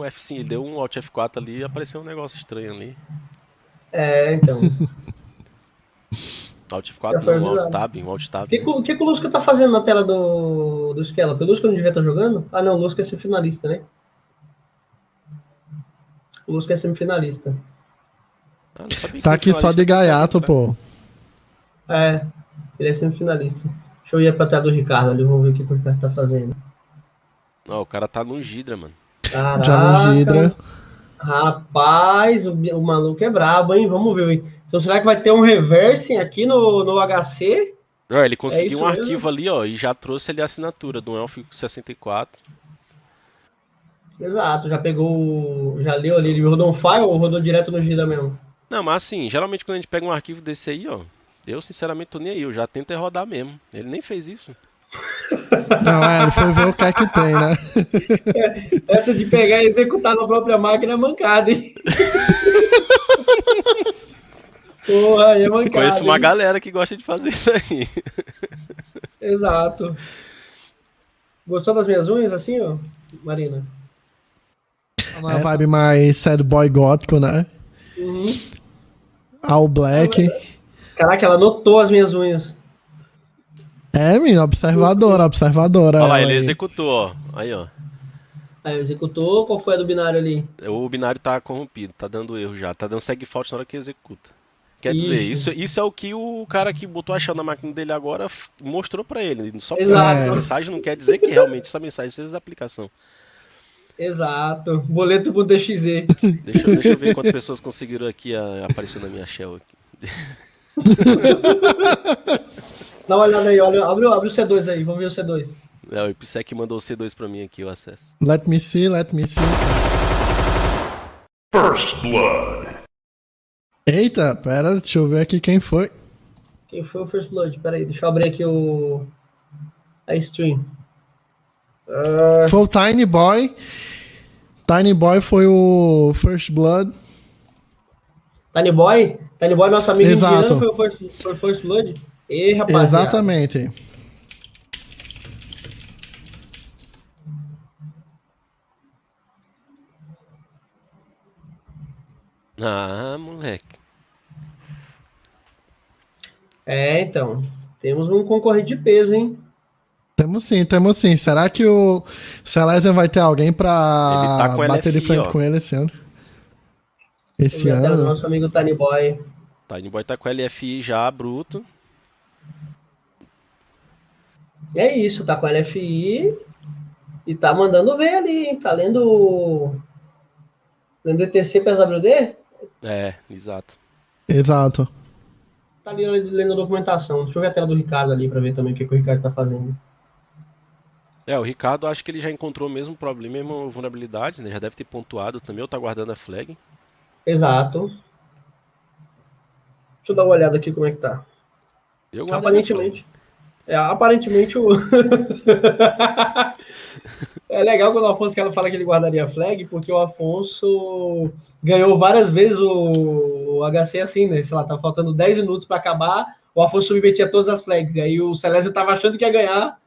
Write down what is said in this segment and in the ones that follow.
F5, ele deu um Alt F4 ali e apareceu um negócio estranho ali. Então. Alt Já F4 foi não, Alt avisado. Tab, um Alt O Tab, que, né? que o Lusca tá fazendo na tela do Skella? O Lusca não devia estar jogando? Ah, não, o Lusca é semifinalista, né? O Lusca é semifinalista. Ah, não sabia que Tá aqui só semifinalista de consegue gaiato, entrar. pô. É, ele é semifinalista. Deixa eu ir pra tela do Ricardo ali, vamos ver o que o Ricardo tá fazendo. Não, o cara tá no Gidra, mano. Já no Gidra. Caraca, rapaz, o maluco é brabo, hein? Vamos ver. Então, será que vai ter um reversing aqui no HC? Não, ele É conseguiu um isso arquivo mesmo? ali, ó, e já trouxe ali a assinatura do Elf 64. Exato, já pegou, já leu ali, Então. ele rodou um file ou rodou direto no Gira mesmo? Não, mas assim, geralmente quando a gente pega um arquivo desse aí, ó, eu sinceramente tô nem aí, eu já tento é rodar mesmo. Ele nem fez isso. Não, ele foi ver o que é que tem, né? Essa de pegar e executar na própria máquina é mancada, hein? Porra, aí é Conheço mancada, uma hein? galera que gosta de fazer isso aí. Exato. Gostou das minhas unhas assim, ó, Marina? Uma vibe mais sad boy gótico, né? Uhum. All black. Caraca, ela notou as minhas unhas. É, menina, observadora, observadora. Olha lá, Ela ele aí. executou, ó. Aí, ó. Aí executou, qual foi a do binário ali? O binário tá corrompido, tá dando erro já. Tá dando segue fault na hora que executa. Quer dizer, Isso. isso é o que o cara que botou a shell na máquina dele agora mostrou pra ele. Só porque Exato. essa mensagem não quer dizer que realmente essa mensagem seja da aplicação. Exato. Boleto.exe. Deixa eu ver quantas pessoas conseguiram aqui aparecer na minha shell aqui. Dá uma olhada aí, olha, abre o C2 aí, vamos ver o C2. É, o IPsec mandou o C2 pra mim aqui, o acesso. Let me see, let me see. First Blood. Eita, pera, deixa eu ver aqui quem foi. Quem foi o First Blood? Pera aí, deixa eu abrir aqui a stream. Foi o Tiny Boy. Tiny Boy foi o First Blood. Tiny Boy? Tiny Boy, nosso amigo Exato. indiano, foi o First Blood? E rapaziada. Exatamente. Ah, moleque. Então. Temos um concorrente de peso, hein? Temos sim, temos sim. Será que o Celesian vai ter alguém Ele pra tá com bater de LFI, frente ó. com ele esse ano? Vamos Esse ver a tela do ano? nosso amigo Tiny Boy. Tiny Boy tá com LFI já, bruto. É isso, tá com LFI e tá mandando ver ali, hein? Tá lendo ETC PSWD? É, exato. Exato. Tá ali lendo a documentação. Deixa eu ver a tela do Ricardo ali pra ver também o que o Ricardo tá fazendo. É, o Ricardo acho que ele já encontrou o mesmo problema, a mesma vulnerabilidade, né? Já deve ter pontuado também, ou tá guardando a flag. Exato. Deixa eu dar uma olhada aqui como é que tá. Eu guardaria a flag. Aparentemente o. É legal quando o Afonso fala que ele guardaria flag, porque o Afonso ganhou várias vezes o HC assim, né? Sei lá, tá faltando 10 minutos para acabar, o Afonso submetia todas as flags. E aí o Celeste tava achando que ia ganhar.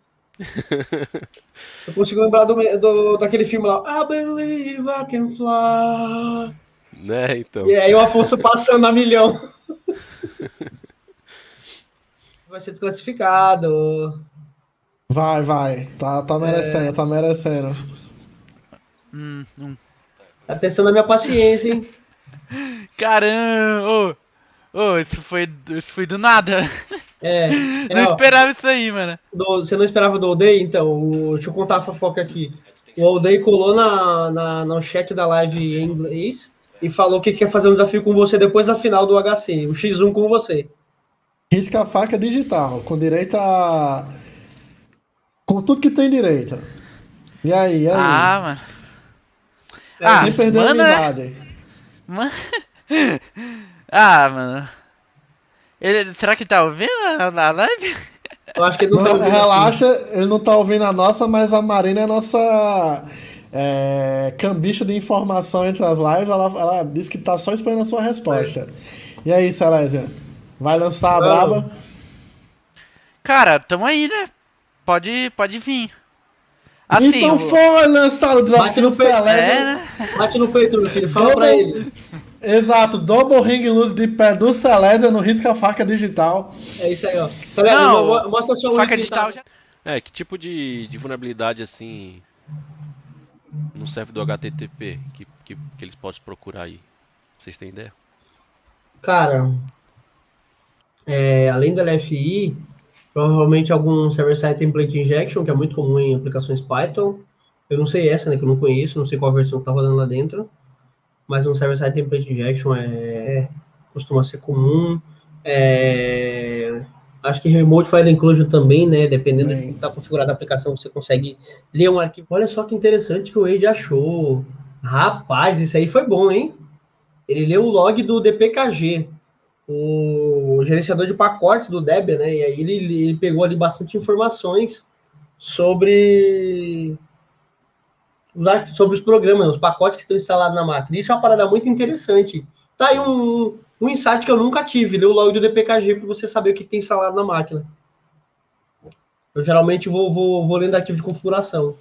Eu consigo lembrar daquele filme lá, I Believe I Can Fly. Né, então. E aí o Afonso passando a milhão. Vai ser desclassificado. Vai. Tá merecendo, tá merecendo. Tá testando a minha paciência, hein? Caramba! Isso foi do nada. Não Ó, esperava isso aí, mano. você não esperava do Oldei? Então, deixa eu contar a fofoca aqui. O Oldei colou no chat da live em inglês e falou que quer fazer um desafio com você depois da final do HC, o X1 com você. Risca a faca digital, com direito a... Com tudo que tem direito. E aí? Mano. Sem perder a amizade. Mano. Mano. Será que tá ouvindo a live? Eu acho que ele não tá ouvindo. Relaxa, ele não tá ouvindo a nossa, mas a Marina é nossa cambicho de informação entre as lives. Ela disse que tá só esperando a sua resposta. E aí, Celésia? Vai lançar a braba? Cara, tamo aí, né? Pode vir. Assim, Então foi lançado o Bate desafio no peito. Celeste. né? Bate no peito, meu filho. Fala pra ele. Exato, Double Ring Luz de pé do Celeste no Risca-Faca Digital. É isso aí, ó. Celeste, Não, mostra seu faca item, digital tá? já. Que tipo de vulnerabilidade assim no servidor HTTP que eles podem procurar aí? Vocês têm ideia? Cara, além do LFI, provavelmente algum server-side template injection, que é muito comum em aplicações Python. Eu não sei essa, né, que eu não conheço, não sei qual versão que tá rodando lá dentro. Mas um server-side template injection costuma ser comum. Acho que remote file inclusion também, né? Dependendo de como está configurada a aplicação, você consegue ler um arquivo. Olha só que interessante que o Wade achou. Rapaz, isso aí foi bom, hein? Ele leu o log do DPKG, o gerenciador de pacotes do Debian, né? E aí ele pegou ali bastante informações sobre os programas, os pacotes que estão instalados na máquina. Isso é uma parada muito interessante. Tá aí um insight que eu nunca tive, ler o log do DPKG para você saber o que tem instalado na máquina. Eu geralmente vou lendo arquivo de configuração.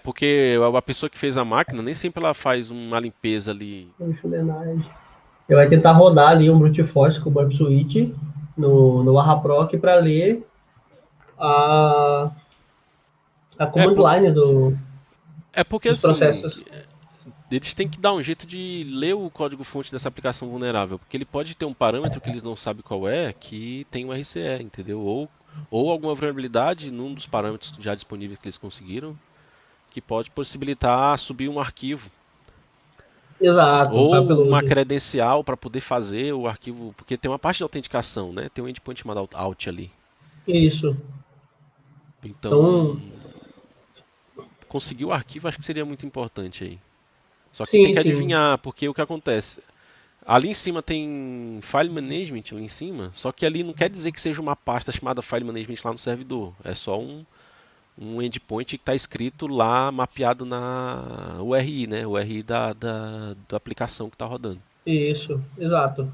Porque a pessoa que fez a máquina nem sempre ela faz uma limpeza ali. Ele vai tentar rodar ali um brute force com o burp switch no Arraproc para ler a command line porque dos assim, processos. eles têm que dar um jeito de ler o código-fonte dessa aplicação vulnerável, porque ele pode ter um parâmetro que eles não sabem qual é, que tem um RCE, entendeu? Ou alguma vulnerabilidade num dos parâmetros já disponíveis que eles conseguiram, que pode possibilitar subir um arquivo. Exato. Ou uma credencial para poder fazer o arquivo, porque tem uma parte de autenticação, né? Tem um endpoint chamado out ali. Isso. Então, conseguir o arquivo acho que seria muito importante aí. Só que sim, tem que adivinhar, porque o que acontece? Ali em cima tem File Management, ali em cima, só que ali não quer dizer que seja uma pasta chamada File Management lá no servidor. É só um endpoint que está escrito lá, mapeado na URI, né? O URI da aplicação que está rodando. Isso, exato.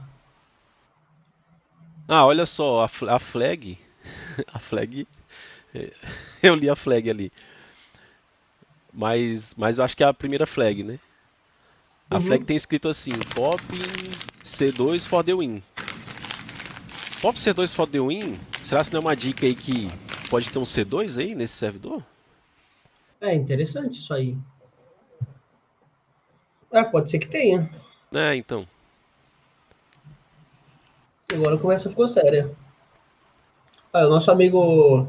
Olha só, a flag... a flag... eu li a flag ali. Mas eu acho que é a primeira flag, né? A flag tem escrito assim, pop C2 for the win. Pop C2 for the win, será que não é uma dica aí que pode ter um C2 aí nesse servidor? É interessante isso aí. Pode ser que tenha. Então. Agora começa a ficar séria. O nosso amigo...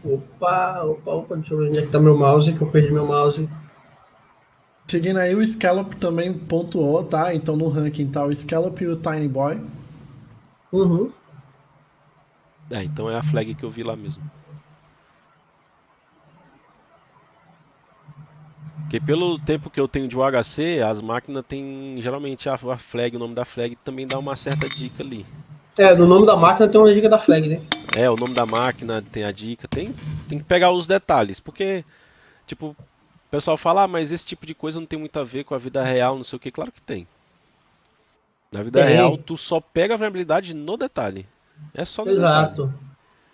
Opa, deixa eu ver onde é que tá meu mouse, que eu perdi meu mouse. Seguindo aí, o Scallop também pontuou, tá? Então no ranking tá o Scallop e o Tiny Boy. Então é a flag que eu vi lá mesmo. Porque pelo tempo que eu tenho de UHC, as máquinas têm geralmente a flag, o nome da flag também dá uma certa dica ali. No nome da máquina tem uma dica da flag, né? O nome da máquina tem a dica, tem que pegar os detalhes, porque, tipo, o pessoal fala, mas esse tipo de coisa não tem muito a ver com a vida real, não sei o que, claro que tem. Na vida real, tu só pega a vulnerabilidade no detalhe. É só no detalhe.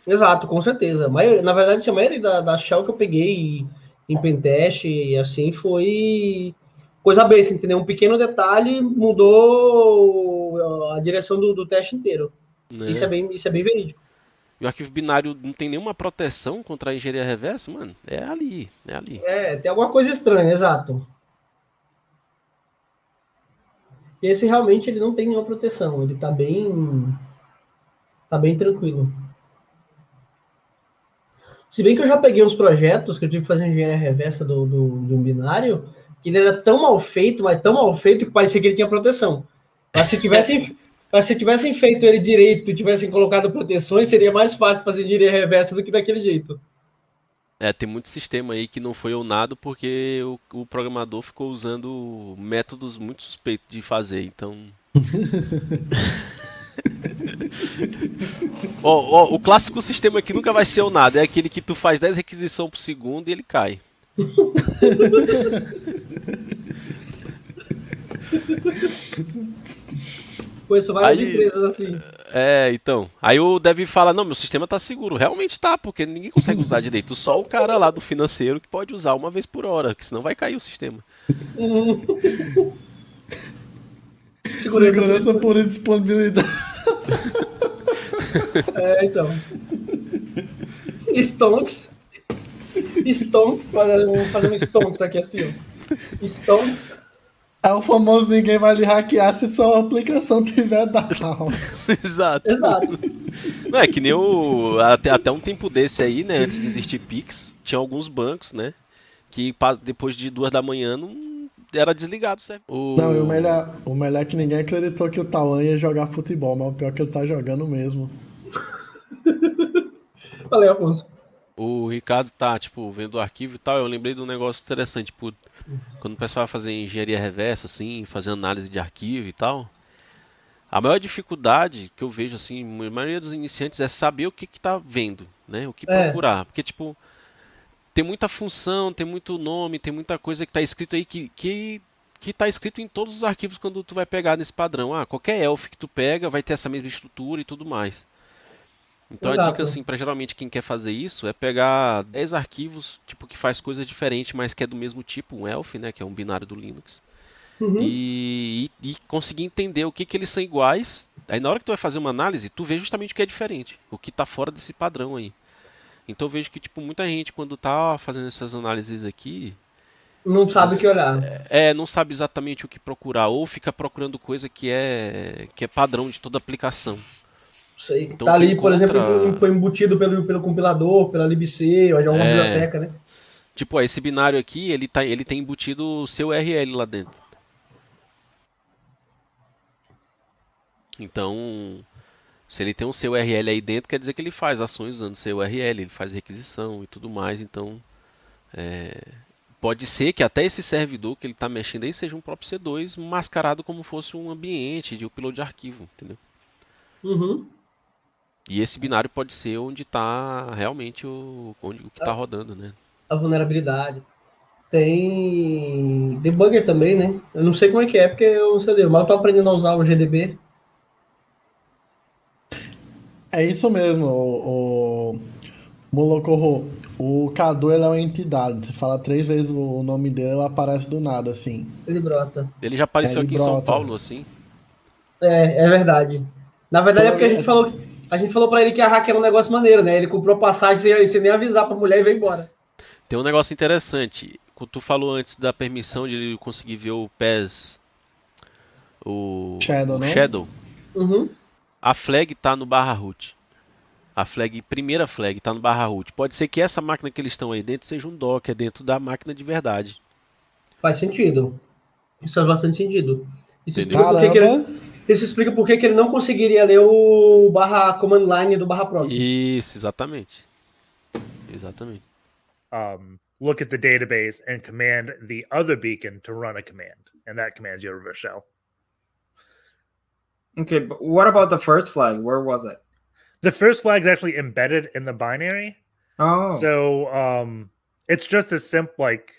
Exato, com certeza. Na verdade, a maioria da shell que eu peguei em pentest, assim, foi coisa besta, entendeu? Um pequeno detalhe mudou a direção do teste inteiro. Né? Isso é bem verídico. E o arquivo binário não tem nenhuma proteção contra a engenharia reversa, mano? É ali. Tem alguma coisa estranha, exato. E esse realmente ele não tem nenhuma proteção, ele tá bem tranquilo. Se bem que eu já peguei uns projetos que eu tive que fazer engenharia reversa de um binário, que ele era tão mal feito, mas tão mal feito que parecia que ele tinha proteção. Mas se tivessem feito ele direito e tivessem colocado proteções, seria mais fácil fazer engenharia reversa do que daquele jeito. Tem muito sistema aí que não foi ownado porque o programador ficou usando métodos muito suspeitos de fazer, então... O clássico sistema que nunca vai ser ownado é aquele que tu faz 10 requisições por segundo e ele cai. Conheço várias empresas assim. Então. Aí o Dev fala, não, meu sistema tá seguro. Realmente tá, porque ninguém consegue usar direito. Só o cara lá do financeiro que pode usar uma vez por hora, que senão vai cair o sistema. Segurança por indisponibilidade. Então. Stonks. Stonks, vamos fazer um Stonks aqui assim, ó. Stonks. É o famoso ninguém vai lhe hackear se sua aplicação tiver down. Exato. Não, é que nem até um tempo desse aí, né, antes de existir Pix, tinha alguns bancos, né, que depois de 2 da manhã não era desligado, certo? Não, e o melhor é que ninguém acreditou que o Tauan ia jogar futebol, mas o pior é que ele tá jogando mesmo. Valeu, Afonso. O Ricardo tá, tipo, vendo o arquivo e tal, eu lembrei de um negócio interessante, tipo, quando o pessoal vai fazer engenharia reversa, assim, fazer análise de arquivo e tal, a maior dificuldade que eu vejo, assim, a maioria dos iniciantes é saber o que tá vendo, né, o que procurar, porque, tipo, tem muita função, tem muito nome, tem muita coisa que tá escrito aí que tá escrito em todos os arquivos quando tu vai pegar nesse padrão. Qualquer elf que tu pega vai ter essa mesma estrutura e tudo mais. Então a dica assim, para geralmente quem quer fazer isso é pegar 10 arquivos, tipo que faz coisas diferentes, mas que é do mesmo tipo, um elf, né, que é um binário do Linux. E conseguir entender o que eles são iguais. Aí na hora que tu vai fazer uma análise, tu vê justamente o que é diferente, o que tá fora desse padrão aí. Então eu vejo que tipo muita gente quando tá fazendo essas análises aqui, não sabe o que olhar. Não sabe exatamente o que procurar ou fica procurando coisa que é padrão de toda aplicação. Sei. Então, tá ali, por exemplo, foi embutido pelo compilador, pela libc, ou de alguma biblioteca, né? Tipo, esse binário aqui, ele tem embutido o seu URL lá dentro. Então, se ele tem um seu URL aí dentro, quer dizer que ele faz ações usando seu URL, ele faz requisição e tudo mais. Então, pode ser que até esse servidor que ele está mexendo aí seja um próprio C2 mascarado como fosse um ambiente de upload de arquivo, entendeu? E esse binário pode ser onde está realmente o que está rodando, né? A vulnerabilidade. Tem debugger também, né? Eu não sei como é que é, porque eu não sei, mas eu tô aprendendo a usar o GDB. É isso mesmo, o Molocorro. O Cadu ele é uma entidade. Você fala 3 vezes o nome dele, ele aparece do nada, assim. Ele brota. Ele já apareceu aqui em São Paulo, assim. É verdade. Na verdade é porque a gente falou pra ele que a hack era um negócio maneiro, né? Ele comprou passagem sem nem avisar pra mulher e veio embora. Tem um negócio interessante. Quando tu falou antes da permissão de ele conseguir ver o PES, o Shadow. A flag tá no /root. A primeira flag tá no /root. Pode ser que essa máquina que eles estão aí dentro seja um Docker dentro da máquina de verdade. Faz sentido. Isso faz bastante sentido. Isso explica por que ele não conseguiria ler o /command line do /proc. Isso, exatamente. Look at the database and command the other beacon to run a command, and that commands your reverse shell. Okay, but what about the first flag? Where was it? The first flag is actually embedded in the binary. Oh. So it's just as simple, like,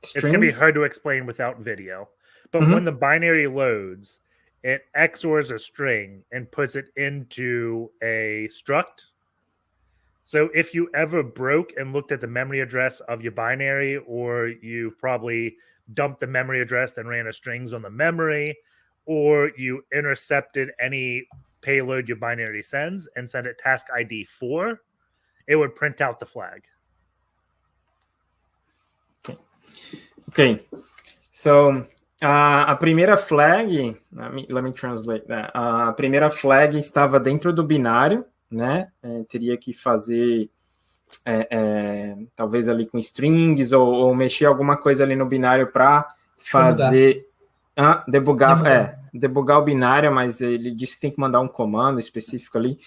strings? It's going to be hard to explain without video. But when the binary loads, it XORs a string and puts it into a struct. So if you ever broke and looked at the memory address of your binary, or you probably dumped the memory address and ran a strings on the memory, or you intercepted any payload your binary sends and send it task ID 4, it would print out the flag. Okay. So a primeira flag, let me translate that. A primeira flag estava dentro do binário, né? Teria que fazer talvez ali com strings ou mexer alguma coisa ali no binário para fazer debugar o binário, mas ele disse que tem que mandar um comando específico ali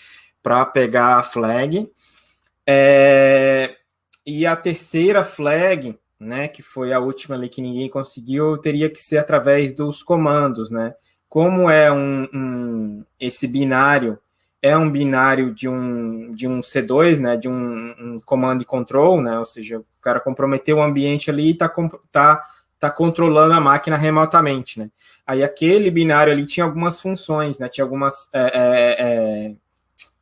para pegar a flag. E a terceira flag, né, que foi a última ali que ninguém conseguiu, teria que ser através dos comandos, né? Como é esse binário é um binário de um C2, né, de um command control, né, ou seja, o cara comprometeu o ambiente ali e tá tá controlando a máquina remotamente, né? Aí aquele binário ali tinha algumas funções, né? Tinha algumas,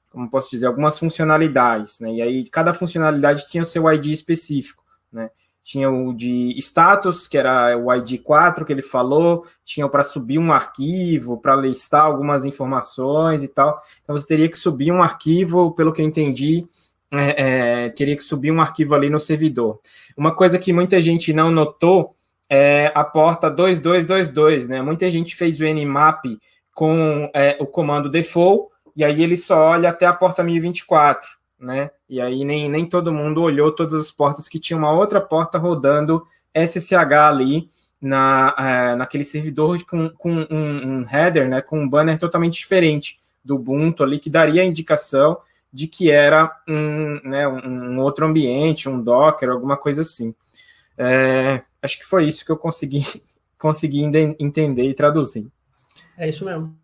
como posso dizer, algumas funcionalidades, né? E aí cada funcionalidade tinha o seu ID específico, né? Tinha o de status, que era o ID 4 que ele falou, tinha para subir um arquivo, para listar algumas informações e tal. Então você teria que subir um arquivo, pelo que eu entendi, teria que subir um arquivo ali no servidor. Uma coisa que muita gente não notou é a porta 2222, né? Muita gente fez o nmap com o comando default, e aí ele só olha até a porta 1024, né? E aí nem todo mundo olhou todas as portas que tinha uma outra porta rodando SSH ali naquele servidor com um header, né? Com um banner totalmente diferente do Ubuntu ali, que daria a indicação de que era um outro ambiente, um Docker, alguma coisa assim. Acho que foi isso que eu consegui entender e traduzir. É isso mesmo.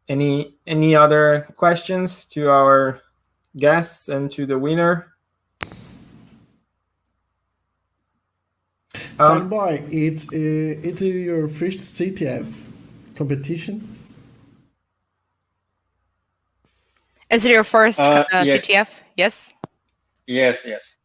Any other questions to our guests and to the winner? Boy, it's your first CTF competition. Is it your first Yes. CTF? Yes. Yes.